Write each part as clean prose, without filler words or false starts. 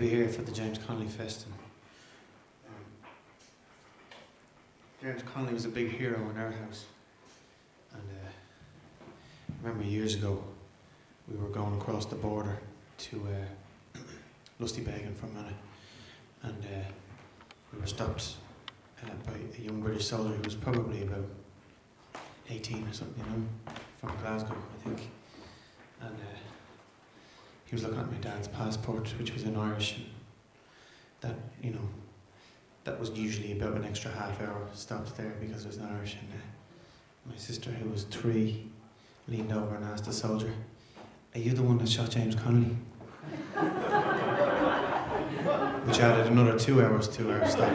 be here for the James Connolly Fest. And, James Connolly was a big hero in our house. And I remember years ago, we were going across the border to Lustybeggin for a minute. And we were stopped by a young British soldier who was probably about 18 or something, you know, from Glasgow, I think. And he was looking at my dad's passport, which was in Irish, and that, you know, that was usually about an extra half hour stopped there because it was in Irish. And my sister, who was 3, leaned over and asked the soldier, "Are you the one that shot James Connolly?" Which added another 2 hours to our stop.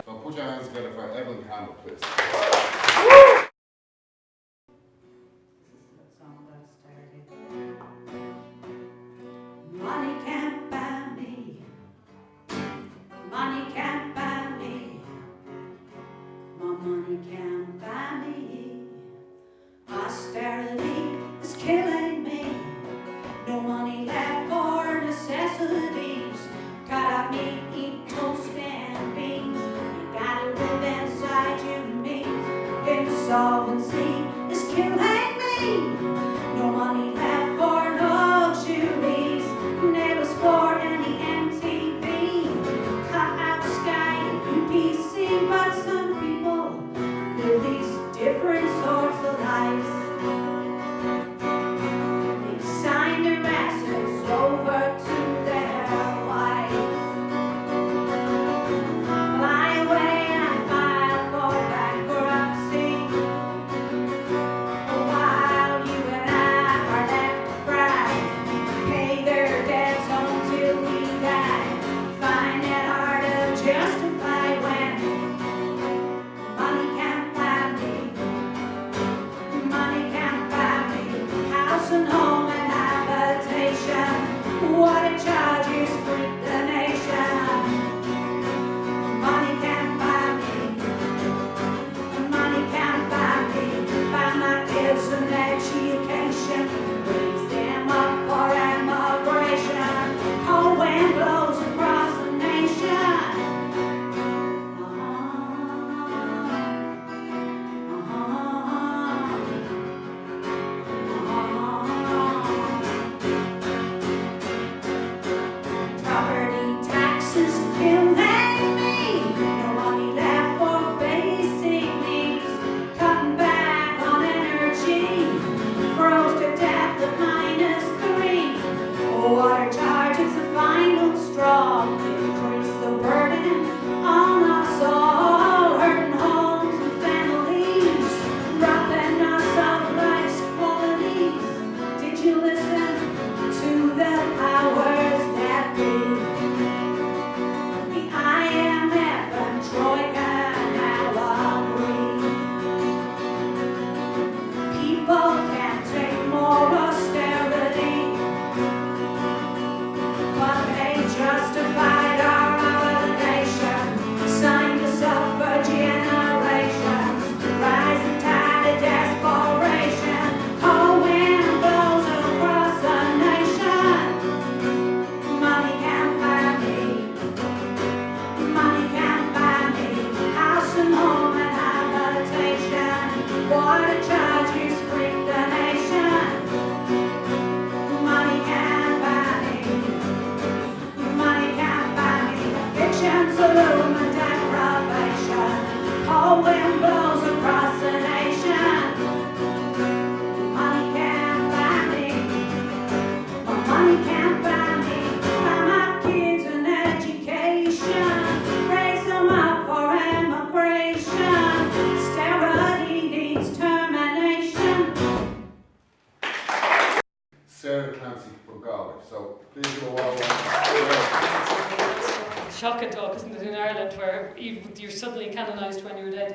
So put your hands together for Evelyn Campbell, please. Money can't buy me. Money can't buy me. My money can't buy me. Austerity is killing me. No money left for necessities. Cut up meat, eat toast and beans. You gotta live inside your means. Insolvency is killing me. No money left for luxuries. Neighbors for any MTV. Cut out Sky and UPC. But some people live these different sorts of lives. They sign their assets over to their wives. Fly away and file for bankruptcy. While you and I are left to fry. Pay their debts until we die. Find it hard to justify when money can't buy me. Money can't buy me. House and home and habitation. What it charges freak the nation. Money can't buy me. Money can't buy me. Buy my kids an education. Raise them up for immigration. Cold wind blows across the nation. Property taxes killing me. No money left for basic needs. Cutting back on energy. Froze to death at -3. Water charges the final straw. Increase the burden on us all. Hurting homes and families. Robbing us of life's qualities. Did you listen to the powers that be? The IMF and Troika now agree. People can't take more austerity, but they justified our obligation. Signed us up for generations. Rising tide of desperation. Cold wind blows across the nation. Money can't buy me. Money can't buy me. House and home and habitation. Water charges freak the nation. Money can't buy me. Money can't buy me. Fiction's a loom and deprivation. Cold wind blows across the nation. Money can't buy me. Money can't buy me. Buy my kids an education. Raise them up for immigration. Austerity needs termination. Sarah Clancy from Galway. So please do a warm Shocking talk, isn't it, in Ireland, where you're suddenly canonised when you're dead.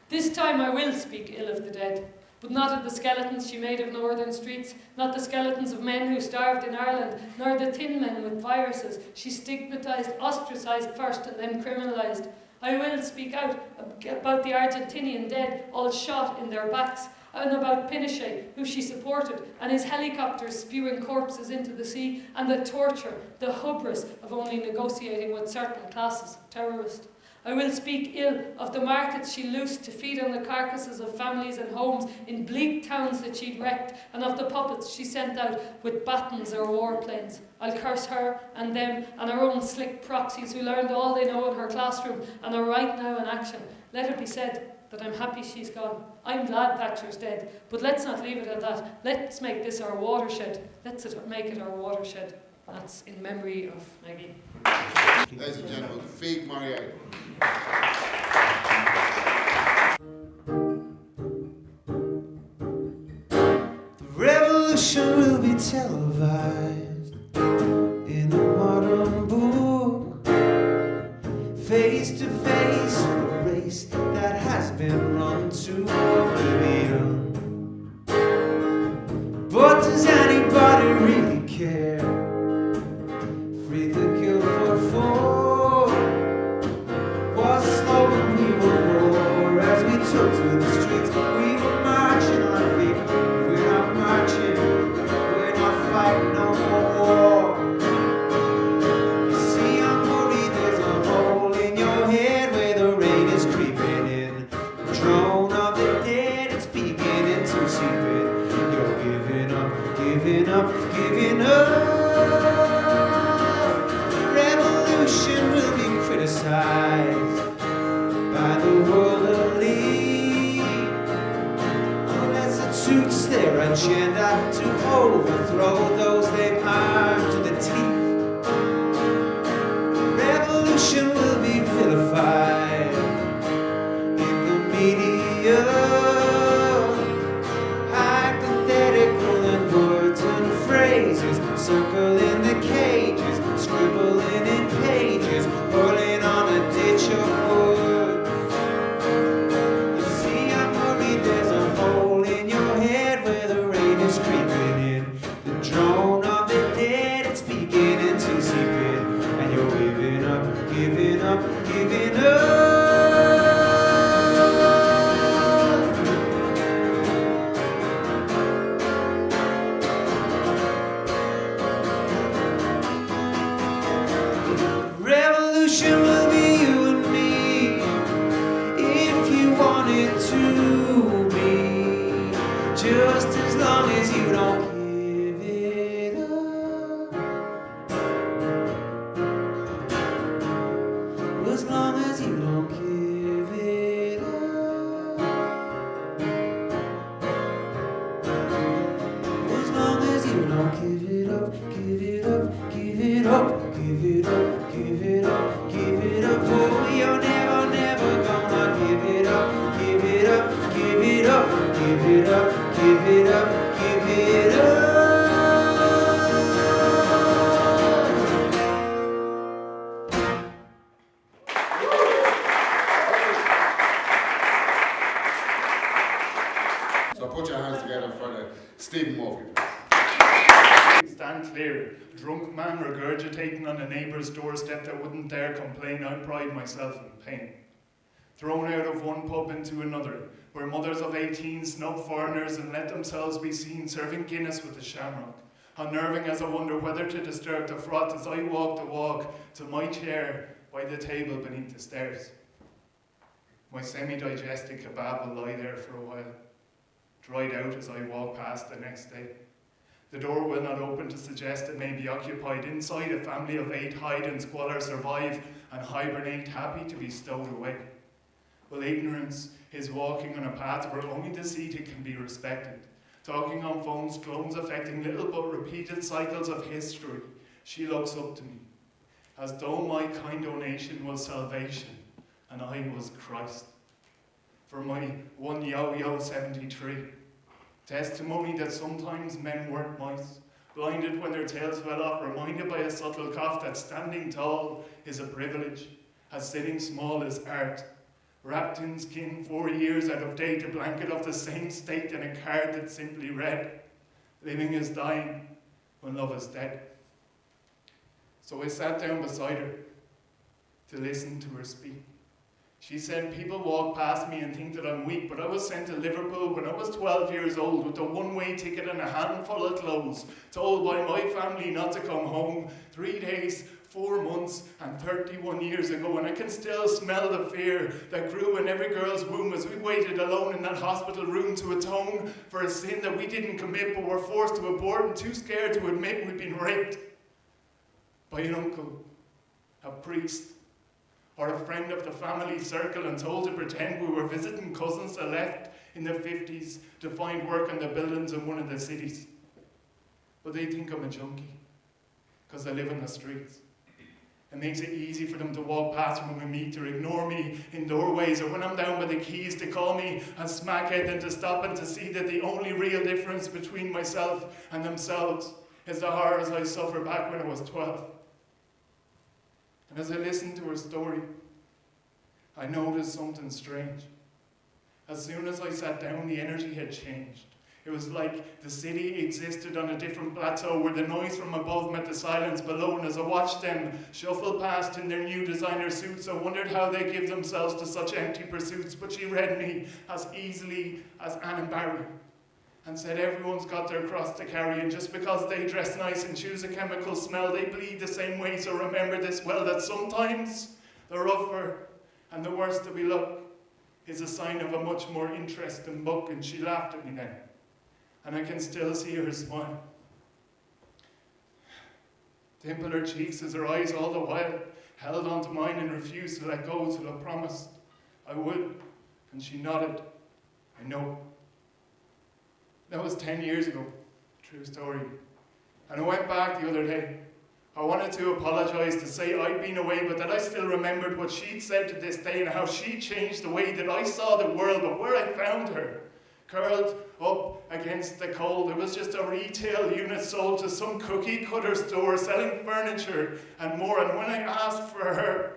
This time I will speak ill of the dead, but not of the skeletons she made of northern streets, not the skeletons of men who starved in Ireland, nor the thin men with viruses she stigmatised, ostracised first and then criminalised. I will speak out about the Argentinian dead, all shot in their backs, and about Pinochet, who she supported, and his helicopters spewing corpses into the sea, and the torture, the hubris of only negotiating with certain classes of terrorists. I will speak ill of the markets she loosed to feed on the carcasses of families and homes in bleak towns that she'd wrecked, and of the puppets she sent out with batons or warplanes. I'll curse her and them and her own slick proxies who learned all they know in her classroom and are right now in action. Let it be said that I'm happy she's gone. I'm glad Thatcher's dead, but let's not leave it at that. Let's make this our watershed. Let's make it our watershed. That's in memory of Maggie. Ladies and gentlemen, Fiach Moriarty. The revolution will be televised in a modern book, face to face with a race that has been run to oblivion. But does anybody really care? Free the kill for was a slogan we would roar as we took to the streets. We were marching on our feet. We're not marching, we're not fighting no more war. You see, I'm worried there's a hole in your head where the rain is creeping in. The drone of the dead, it's beginning to seep in. You're giving up, giving up, giving up. Revolution will be criticized by the world elite unless it suits their agenda to overthrow those they've harmed to the teeth. Revolution will be vilified in the media, hypothetical in words and phrases, circle in the cages, scribbling in pages, hurling on a ditch of wood. You see, I'm worried there's a hole in your head where the rain is creeping in. The drone of the dead, it's beginning to seep in, and you're giving up, giving up, giving up. Revolution will be you and me if you want it to be, just as long as you don't give it up. As long as you don't give it up. As long as you don't give it up, give it up, give it up, give it up, give it up, give it up. Oh, you're never, never gonna give it up, give it up, give it up, give it up, give it up, give it up. So put your hands together for the Stephen Murphy. Stand clear. A drunk man regurgitating on a neighbour's doorstep that wouldn't dare complain. I pride myself in pain. Thrown out of one pub into another, where mothers of 18 snub foreigners and let themselves be seen serving Guinness with the shamrock. Unnerving as I wonder whether to disturb the froth as I walk the walk to my chair by the table beneath the stairs. My semi-digested kebab will lie there for a while, dried out as I walk past the next day. The door will not open to suggest it may be occupied. Inside, a family of 8 hide and squalor, survive and hibernate, happy to be stowed away. Well, ignorance is walking on a path where only the seated can be respected. Talking on phones, clones affecting little but repeated cycles of history. She looks up to me, as though my kind donation was salvation, and I was Christ. For my one yo-yo 73. Testimony that sometimes men weren't mice, blinded when their tails fell off, reminded by a subtle cough that standing tall is a privilege, as sitting small is art. Wrapped in skin 4 years out of date, a blanket of the same state and a card that simply read, living is dying when love is dead. So I sat down beside her to listen to her speak. She said, people walk past me and think that I'm weak, but I was sent to Liverpool when I was 12 years old with a one-way ticket and a handful of clothes, told by my family not to come home 3 days, 4 months and 31 years ago, and I can still smell the fear that grew in every girl's womb as we waited alone in that hospital room to atone for a sin that we didn't commit but were forced to abort and too scared to admit we'd been raped by an uncle, a priest, or a friend of the family circle, and told to pretend we were visiting cousins that left in the 50s to find work in the buildings in one of the cities. But they think I'm a junkie because I live in the streets. It makes it easy for them to walk past when we meet, to ignore me in doorways, or when I'm down by the quays to call me a smackhead and to stop and to see that the only real difference between myself and themselves is the horrors I suffered back when I was 12. And as I listened to her story, I noticed something strange. As soon as I sat down, the energy had changed. It was like the city existed on a different plateau where the noise from above met the silence below, and as I watched them shuffle past in their new designer suits, I wondered how they give themselves to such empty pursuits. But she read me as easily as Anna Barry and said everyone's got their cross to carry, and just because they dress nice and choose a chemical smell, they bleed the same way. So remember this well, that sometimes the rougher and the worse that we look is a sign of a much more interesting book. And she laughed at me then, and I can still see her smile. Dimple her cheeks as her eyes all the while held onto mine and refused to let go till I promised I would, and she nodded. I know. That was 10 years ago, true story. And I went back the other day. I wanted to apologise, to say I'd been away, but that I still remembered what she'd said to this day and how she changed the way that I saw the world. But where I found her, curled up against the cold, it was just a retail unit sold to some cookie cutter store selling furniture and more. And when I asked for her,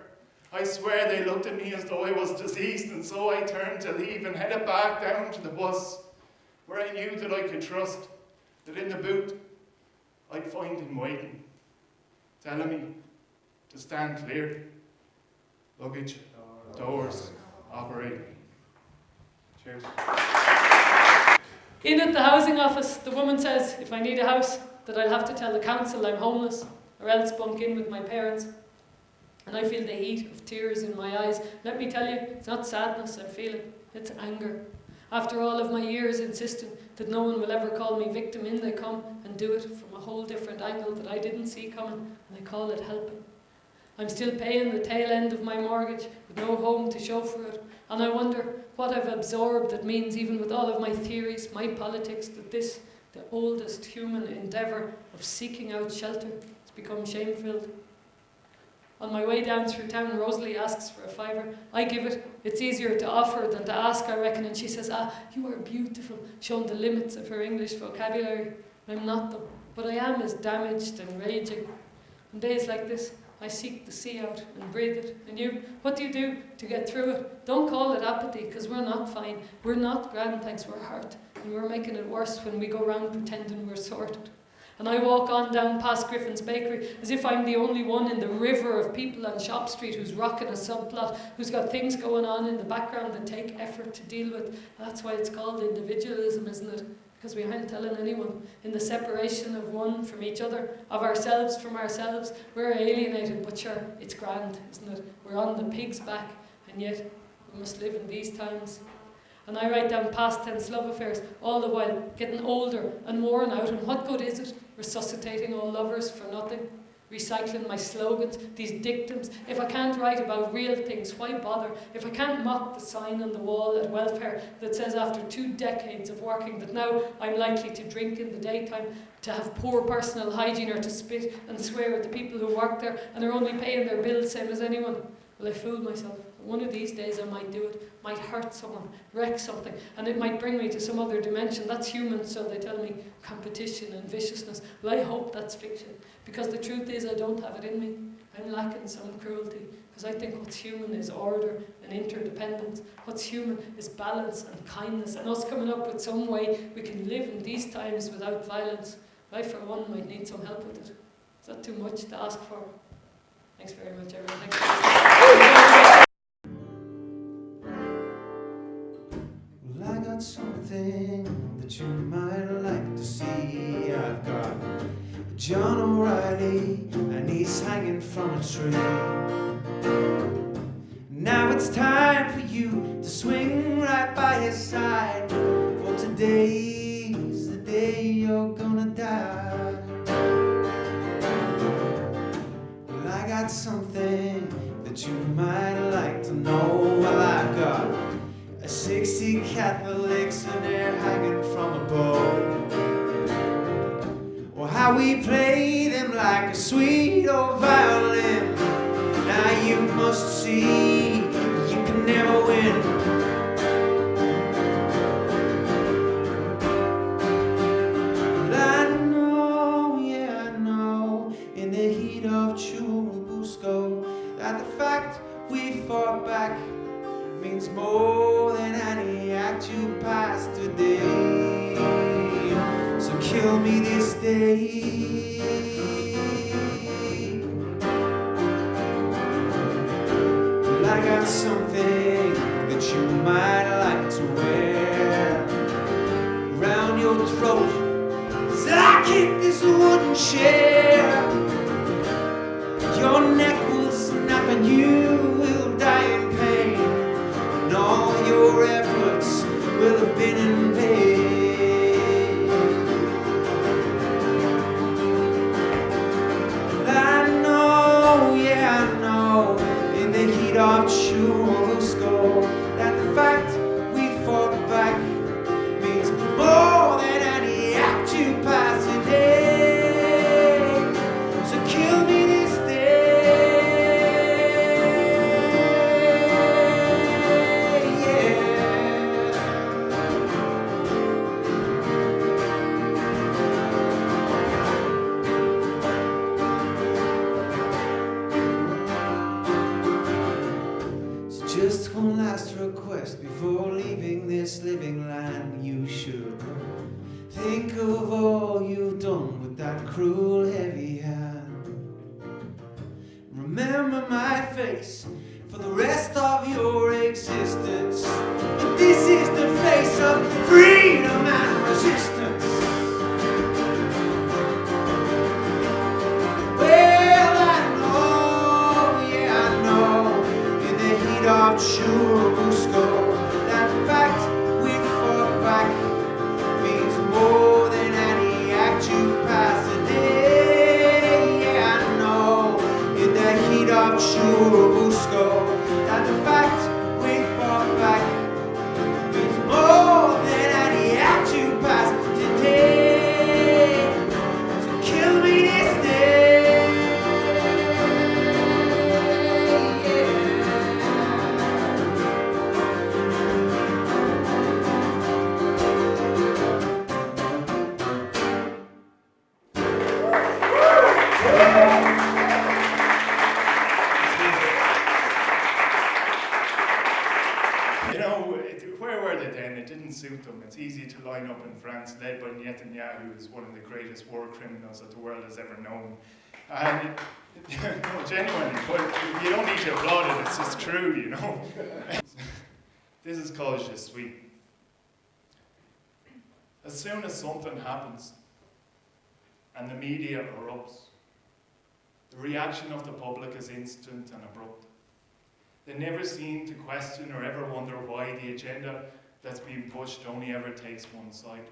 I swear they looked at me as though I was deceased, and so I turned to leave and headed back down to the bus, where I knew that I could trust that in the boot I'd find him waiting, telling me to stand clear. Luggage, doors, operating. Cheers. In at the housing office, the woman says if I need a house, that I'll have to tell the council I'm homeless, or else bunk in with my parents. And I feel the heat of tears in my eyes. Let me tell you, it's not sadness I'm feeling, it's anger. After all of my years insisting that no one will ever call me victim, in they come and do it from a whole different angle that I didn't see coming, and they call it helping. I'm still paying the tail end of my mortgage with no home to show for it, and I wonder what I've absorbed that means, even with all of my theories, my politics, that this, the oldest human endeavour of seeking out shelter, has become shame-filled. On my way down through town, Rosalie asks for a fiver. I give it. It's easier to offer than to ask, I reckon. And she says, you are beautiful, showing the limits of her English vocabulary. I'm not though, but I am as damaged and raging. On days like this, I seek the sea out and breathe it. And you, what do you do to get through it? Don't call it apathy, because we're not fine. We're not grand, thanks, we're hurt. And we're making it worse when we go round pretending we're sorted. And I walk on down past Griffin's Bakery as if I'm the only one in the river of people on Shop Street who's rocking a subplot, who's got things going on in the background that take effort to deal with. That's why it's called individualism, isn't it? Because we aren't telling anyone. In the separation of one from each other, of ourselves from ourselves, we're alienated, but sure, it's grand, isn't it? We're on the pig's back, and yet we must live in these times. And I write down past tense love affairs, all the while getting older and worn out. And what good is it? Resuscitating all lovers for nothing. Recycling my slogans, these dictums. If I can't write about real things, why bother? If I can't mock the sign on the wall at welfare that says after 2 decades of working that now I'm likely to drink in the daytime, to have poor personal hygiene, or to spit and swear at the people who work there and are only paying their bills same as anyone. Well, I fooled myself. One of these days I might do it, might hurt someone, wreck something, and it might bring me to some other dimension. That's human, so they tell me, competition and viciousness. Well, I hope that's fiction, because the truth is I don't have it in me. I'm lacking some cruelty, because I think what's human is order and interdependence. What's human is balance and kindness, and us coming up with some way we can live in these times without violence. I, for one, might need some help with it. Is that too much to ask for? Thanks very much, everyone. Thanks for listening. John O'Reilly, and he's hanging from a tree. Now it's time for you to swing right by his side, for today's the day you're gonna die. Well, I got something that you might like to know. Well, I've got 60 Catholics and they're hanging from a bow. Well, how we play them like a sweet old violin. Now you must see you can never win. Well, I know, yeah I know, in the heat of Churubusco, that the fact we fought back means more than any act you passed today. So kill me this day. Well, I got something that you might like to wear round your throat. So I kick this wooden chair. Your neck will snap and you will die in pain. And all your efforts will have been in vain. I know, yeah I know, in the heat of Churubusco, that the fact we fought back means more than any act you pass today. So kill me this just one last request before leaving this living land. You should think of all you've done with that cruel heavy hand. Remember my face for the rest of your existence. But this is the face of freedom and resistance. Well, I know, yeah I know, in the heat of Churubusco, that the fact we fought back means more than any act you pass today. Yeah, I know, in the heat of Churubusco, that the fact we fought back means more than any act you pass today. So kill me this day. You know, where were they then? It didn't suit them. It's easy to line up in France, led by Netanyahu, who's one of the greatest war criminals that the world has ever known. And, no, genuinely, but you don't need to applaud it, it's just true, you know. This is called Je suis. As soon as something happens, and the media erupts, the reaction of the public is instant and abrupt. They never seem to question or ever wonder why the agenda that's being pushed only ever takes one side.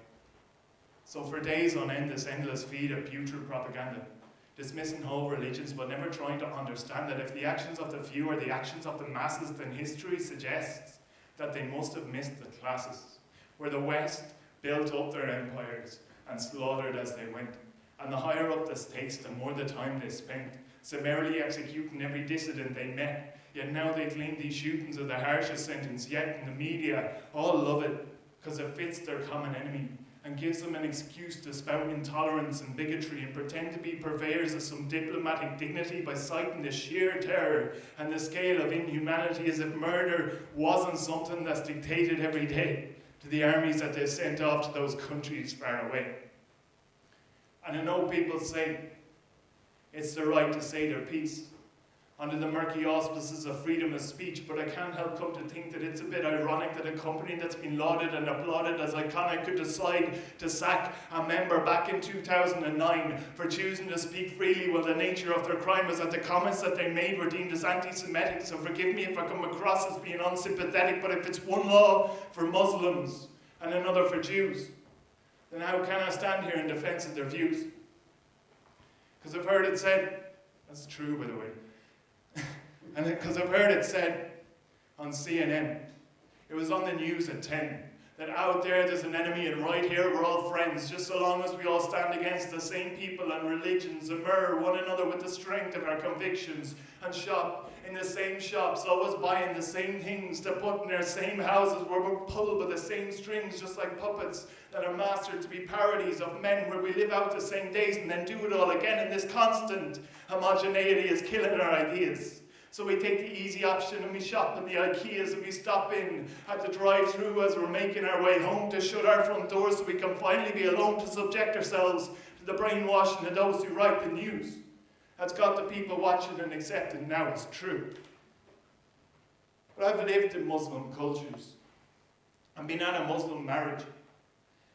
So for days on end, this endless feed of putrid propaganda, dismissing whole religions but never trying to understand that if the actions of the few are the actions of the masses, then history suggests that they must have missed the classes, where the West built up their empires and slaughtered as they went. And the higher up the stakes, the more the time they spent, summarily executing every dissident they met. Yet now they claim these shootings are the harshest sentence yet, and the media all love it because it fits their common enemy and gives them an excuse to spout intolerance and bigotry and pretend to be purveyors of some diplomatic dignity by citing the sheer terror and the scale of inhumanity as if murder wasn't something that's dictated every day to the armies that they've sent off to those countries far away. And I know people say it's the right to say their piece, under the murky auspices of freedom of speech, but I can't help come to think that it's a bit ironic that a company that's been lauded and applauded as iconic could decide to sack a member back in 2009 for choosing to speak freely while the nature of their crime was that the comments that they made were deemed as anti-Semitic. So forgive me if I come across as being unsympathetic, but if it's one law for Muslims and another for Jews, then how can I stand here in defense of their views? Because I've heard it said, that's true by the way, and because I've heard it said on CNN, it was on the news at 10, that out there's an enemy and right here we're all friends, just so long as we all stand against the same people and religions and mirror one another with the strength of our convictions and shop in the same shops, always buying the same things to put in their same houses where we're pulled by the same strings just like puppets that are mastered to be parodies of men where we live out the same days and then do it all again, and this constant homogeneity is killing our ideas. So we take the easy option and we shop in the IKEAs and we stop in at the drive-thru as we're making our way home to shut our front doors so we can finally be alone to subject ourselves to the brainwashing of those who write the news. That's got the people watching and accepting now as true. But I've lived in Muslim cultures and been at a Muslim marriage.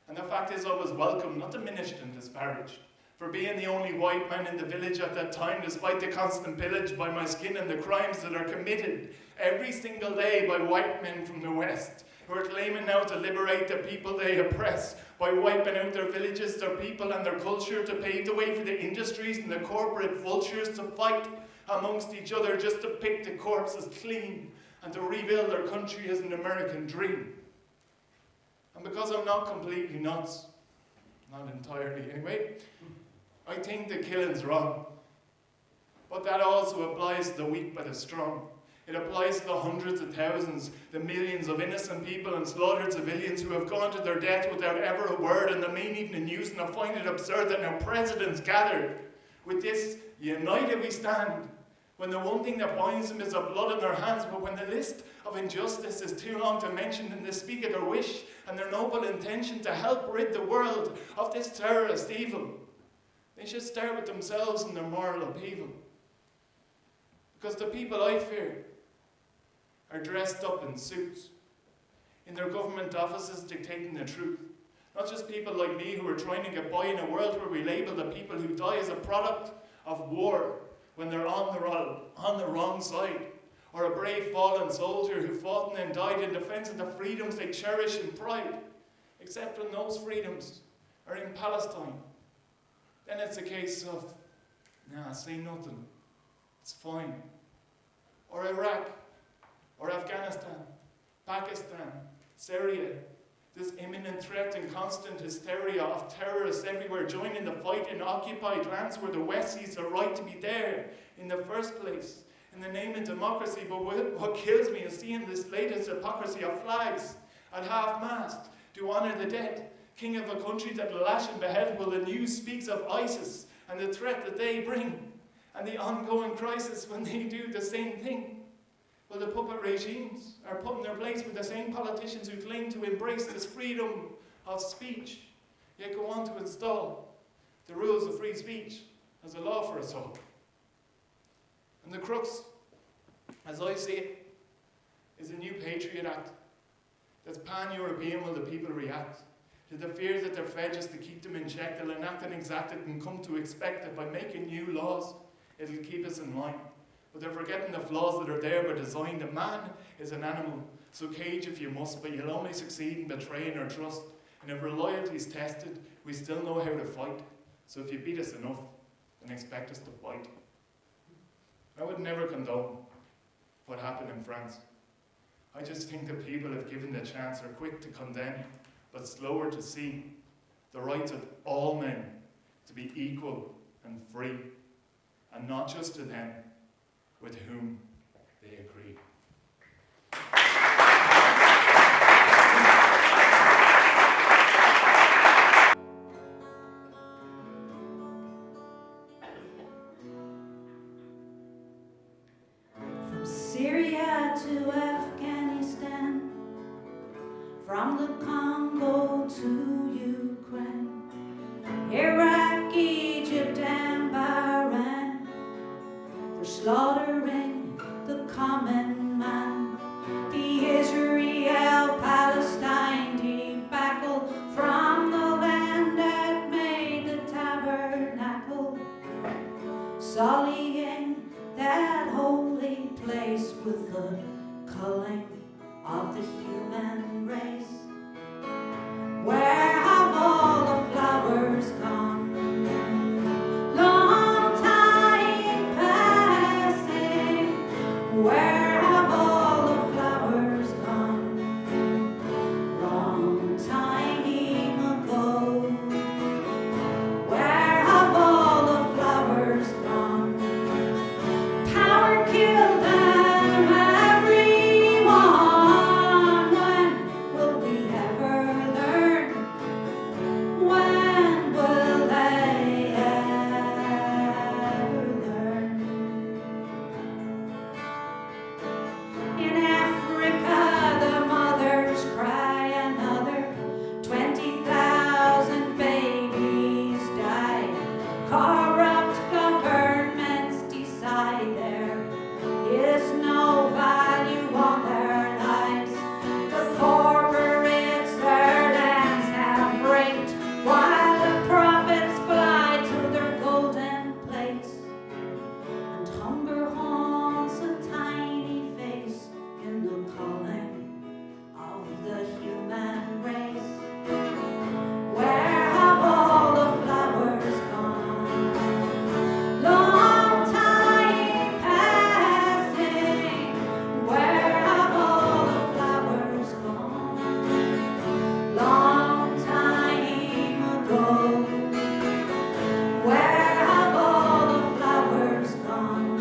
And the fact is I was welcomed, not diminished and disparaged, for being the only white man in the village at that time, despite the constant pillage by my skin and the crimes that are committed every single day by white men from the West, who are claiming now to liberate the people they oppress by wiping out their villages, their people and their culture to pave the way for the industries and the corporate vultures to fight amongst each other just to pick the corpses clean and to rebuild their country as an American dream. And because I'm not completely nuts, not entirely anyway, I think the killing's wrong. But that also applies to the weak by the strong. It applies to the hundreds of thousands, the millions of innocent people and slaughtered civilians who have gone to their death without ever a word in the main evening news, and I find it absurd that now presidents gathered with this united we stand, when the one thing that binds them is the blood in their hands, but when the list of injustice is too long to mention and they speak of their wish and their noble intention to help rid the world of this terrorist evil, they should start with themselves and their moral upheaval. Because the people I fear are dressed up in suits, in their government offices dictating the truth. Not just people like me who are trying to get by in a world where we label the people who die as a product of war when they're on the wrong side, or a brave fallen soldier who fought and then died in defense of the freedoms they cherish in pride, except when those freedoms are in Palestine. Then it's a case of, nah, say nothing, it's fine. Or Iraq, or Afghanistan, Pakistan, Syria, this imminent threat and constant hysteria of terrorists everywhere joining the fight in occupied lands where the West sees the right to be there in the first place, in the name of democracy. But what kills me is seeing this latest hypocrisy of flags at half-mast to honour the dead, king of a country that will lash and behead while the news speaks of ISIS and the threat that they bring, and the ongoing crisis when they do the same thing. Well, the puppet regimes are put in their place with the same politicians who claim to embrace this freedom of speech, yet go on to install the rules of free speech as a law for us all. And the crux, as I see it, is a new Patriot Act that's pan-European while the people react to the fear that they're fed just to keep them in check. They'll enact and exact it and come to expect that by making new laws, it'll keep us in line. But they're forgetting the flaws that are there by design. The man is an animal, so cage if you must, but you'll only succeed in betraying our trust. And if our loyalty is tested, we still know how to fight. So if you beat us enough, then expect us to bite. I would never condone what happened in France. I just think that people, if given the chance, are quick to condemn, but slower to see the rights of all men to be equal and free, and not just to them with whom they agree. From Syria to Afghanistan, from the Congo to Ukraine, Iraq, Egypt and Bahrain, they're slaughtering bring the common man, the Israel-Palestine debacle from the land that made the tabernacle, sullying that holy place with the culling of the human race. Where have all the flowers gone? Long time passing. Where have all the flowers gone? Long time ago. Where have all the flowers gone? Power killed them, everyone. When will we ever learn? When will they ever learn? In Africa, the mothers cry, another 20,000 babies died. Corrupt governments decide there is no value on their lives. The corporates their lands have raped, while the prophets fly to their golden plates. And hunger haunts a tiny face in the calling of the human race. Where have all the flowers gone? Long time passing. Where have all the flowers gone? Long time ago. Where have all the flowers gone?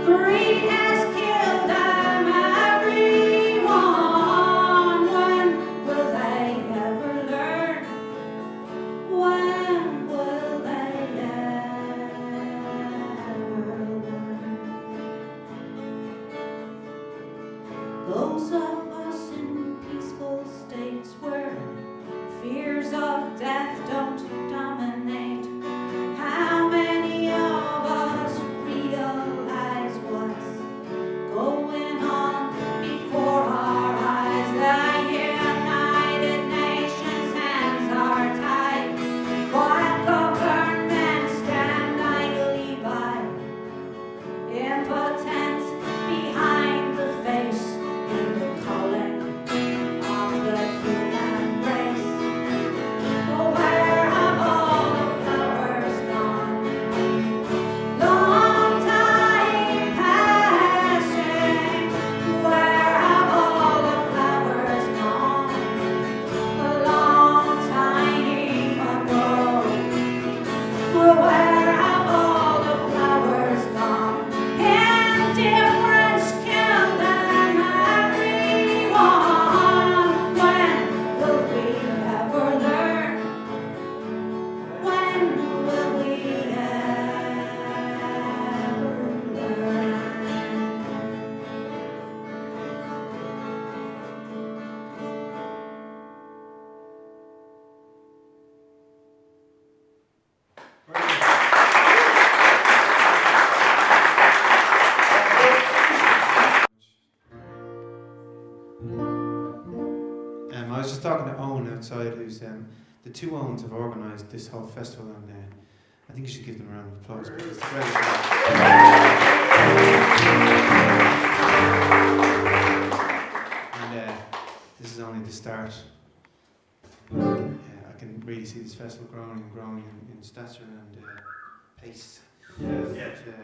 Greed has killed them, everyone. When will they ever learn? When will they ever learn? Those of us in peaceful states where fears of death don't dominate, how many of us realize what's going on before our eyes? The United Nations hands are tied, while governments stand idly by, impotent behind the face in the calling of the human race. Oh, where have all the flowers gone? Long time passing. Where have all the flowers gone? A long time ago. Where have all the flowers gone? Indifference killed them, everyone. When will we ever learn? When will we ever learn? I was just talking to Owen outside, who's the two Owens have organised this whole festival, and I think you should give them a round of applause. Because it's very and this is only the start. I can really see this festival growing and growing in stature and pace. Yes. But,